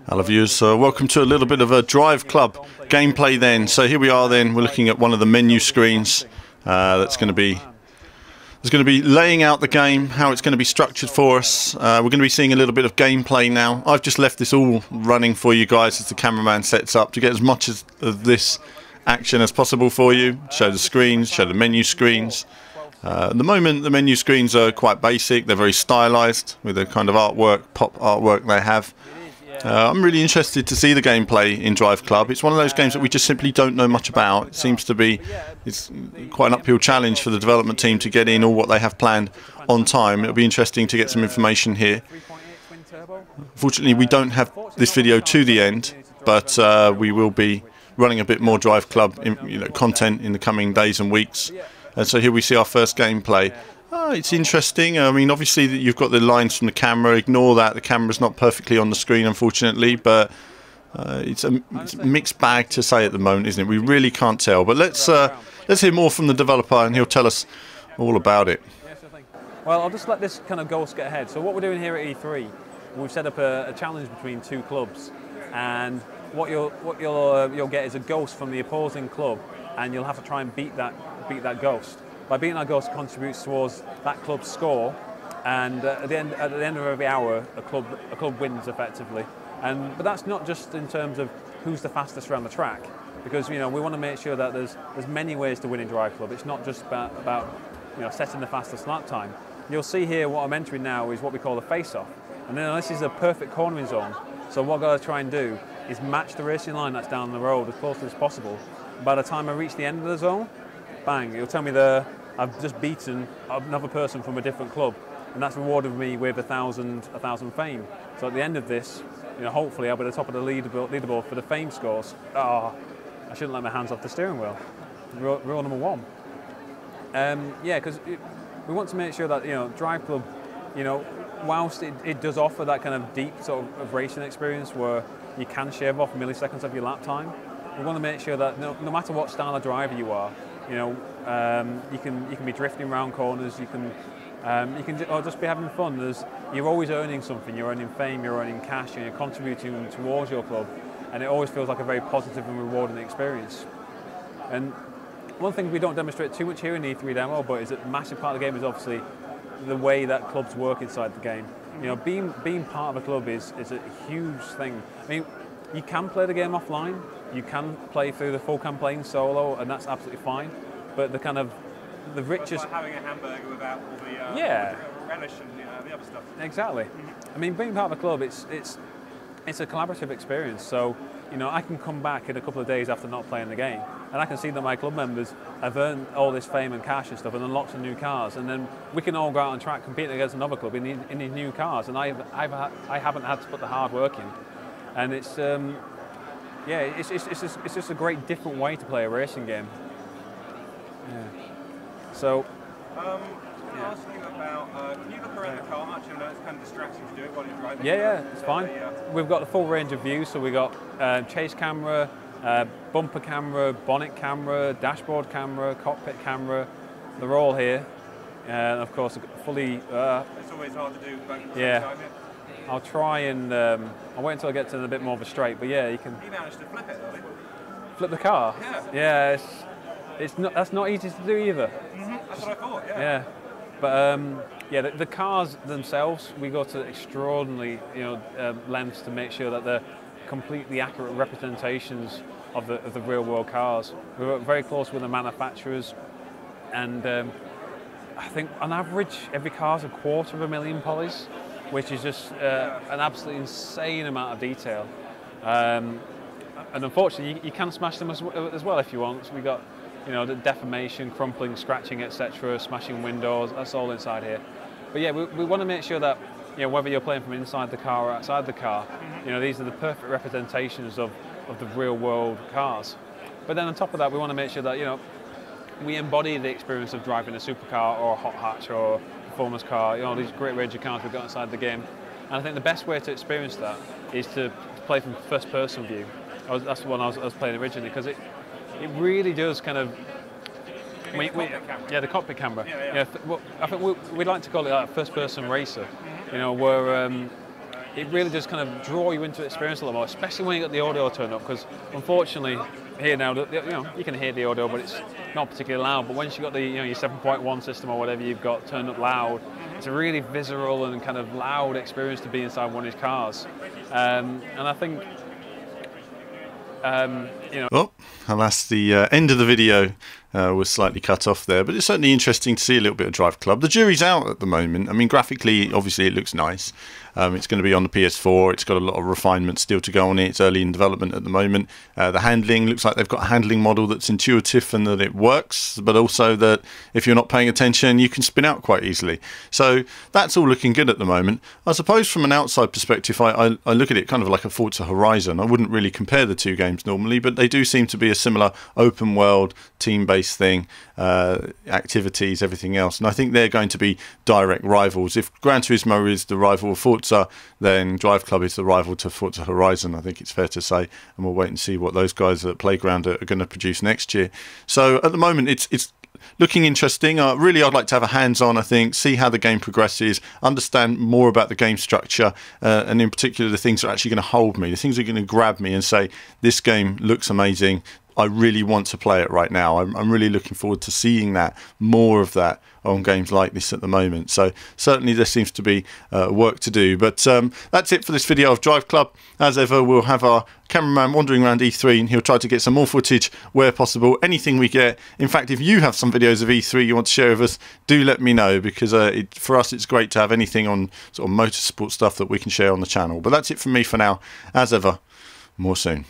Hello viewers, welcome to a little bit of a Driveclub gameplay then. So here we are then, we're looking at one of the menu screens that's going to be laying out the game, how it's going to be structured for us. We're going to be seeing a little bit of gameplay now. I've just left this all running for you guys as the cameraman sets up to get as much of this action as possible for you. Show the screens, show the menu screens. At the moment the menu screens are quite basic, they're very stylized with the kind of artwork, pop artwork they have. I'm really interested to see the gameplay in Driveclub. It's one of those games that we just simply don't know much about. It seems to be it's quite an uphill challenge for the development team to get in all what they have planned on time. It'll be interesting to get some information here. Fortunately we don't have this video to the end, but we will be running a bit more Driveclub content in the coming days and weeks. And so here we see our first gameplay. It's interesting. I mean, obviously you've got the lines from the camera. Ignore that. The camera's not perfectly on the screen, unfortunately. But it's a mixed bag to say at the moment, isn't it? We really can't tell. But let's hear more from the developer, and he'll tell us all about it. Well, I'll just let this kind of ghost get ahead. So what we're doing here at E3, we've set up a challenge between two clubs, and what you'll get is a ghost from the opposing club, and you'll have to try and beat that ghost. By beating that ghost contributes towards that club's score, and at the end of every hour, a club wins effectively. But that's not just in terms of who's the fastest around the track, because we want to make sure that there's many ways to win in Driveclub. It's not just about setting the fastest lap time. You'll see here what I'm entering now is what we call a face-off, and then this is a perfect cornering zone. So what I've got to try and do is match the racing line that's down the road as closely as possible. By the time I reach the end of the zone, bang! It'll tell me I've just beaten another person from a different club, and that's rewarded me with 1,000 fame. So at the end of this, hopefully I'll be at the top of the leaderboard for the fame scores. I shouldn't let my hands off the steering wheel. Rule number one. Yeah, because we want to make sure that Driveclub, whilst it does offer that kind of deep sort of racing experience where you can shave off milliseconds of your lap time, we want to make sure that no matter what style of driver you are, you can be drifting around corners. You can just be having fun. You're always earning something. You're earning fame. You're earning cash, and you're contributing towards your club. And it always feels like a very positive and rewarding experience. And one thing we don't demonstrate too much here in the E3 demo, but is a massive part of the game is obviously the way that clubs work inside the game. Being part of a club is a huge thing. I mean, you can play the game offline. You can play through the full campaign solo, and that's absolutely fine. But the richest... It's like having a hamburger without all the relish and the other stuff. Exactly. I mean, being part of a club, it's a collaborative experience. So, I can come back in a couple of days after not playing the game, and I can see that my club members have earned all this fame and cash and stuff, and unlocked some new cars, and then we can all go out on track competing against another club in these new cars, and I haven't had to put the hard work in, and it's it's just a great different way to play a racing game. Yeah. So. Last thing about, can you look around the car much? I know it's kind of distracting to do it while you're driving. Yeah, it's fine. We've got the full range of views, so we've got chase camera, bumper camera, bonnet camera, dashboard camera, cockpit camera. They're all here. And of course, fully... it's always hard to do both at the same time, yeah. I'll try and... I'll wait until I get to a bit more of a straight, but yeah, you can... You managed to flip it, though. Flip the car? Yeah. Yeah, that's not easy to do either. Mm-hmm. That's what I thought, yeah. Yeah. But the cars themselves, we go to extraordinary lengths to make sure that they're completely accurate representations of the real world cars. We work very close with the manufacturers, and I think on average every car's 250,000 polys, which is just an absolutely insane amount of detail. And unfortunately, you can smash them as well if you want. So we got the deformation, crumpling, scratching, etc., smashing windows, that's all inside here. But yeah, we want to make sure that, whether you're playing from inside the car or outside the car, these are the perfect representations of the real world cars. But then on top of that, we want to make sure that, we embody the experience of driving a supercar or a hot hatch or a performance car, these great range of cars we've got inside the game. And I think the best way to experience that is to play from first person view. That's the one I was playing originally, because it really does kind of The cockpit camera. Yeah. Well, I think we'd like to call it like a first-person racer. You know, where it really does kind of draw you into the experience a lot more, especially when you got the audio turned up. Because unfortunately, here now, you can hear the audio, but it's not particularly loud. But once you've got the your 7.1 system or whatever you've got turned up loud, it's a really visceral and kind of loud experience to be inside one of these cars. And I think. Oh, alas, the end of the video was slightly cut off there, but it's certainly interesting to see a little bit of Driveclub. The jury's out at the moment. I mean, graphically, obviously, it looks nice. It's going to be on the PS4. It's got a lot of refinement still to go on it. It's early in development at the moment. The handling looks like they've got a handling model that's intuitive and that it works, but also that if you're not paying attention, you can spin out quite easily. So that's all looking good at the moment. I suppose from an outside perspective, I look at it kind of like a Forza Horizon. I wouldn't really compare the two games normally, but they do seem to be a similar open world, team-based thing, activities, everything else. And I think they're going to be direct rivals. If Gran Turismo is the rival of Forza, then Driveclub is the rival to Forza Horizon, I think it's fair to say. And we'll wait and see what those guys at Playground are going to produce next year. So at the moment, it's looking interesting. Really, I'd like to have a hands-on, I think, see how the game progresses, understand more about the game structure, and in particular the things that are actually going to hold me, the things that are going to grab me and say, this game looks amazing, I really want to play it right now. I'm really looking forward to seeing that, more of that on games like this at the moment. So certainly there seems to be work to do. But that's it for this video of Driveclub. As ever, we'll have our cameraman wandering around E3 and he'll try to get some more footage where possible, anything we get. In fact, if you have some videos of E3 you want to share with us, do let me know, because for us it's great to have anything on sort of motorsport stuff that we can share on the channel. But that's it from me for now. As ever, more soon.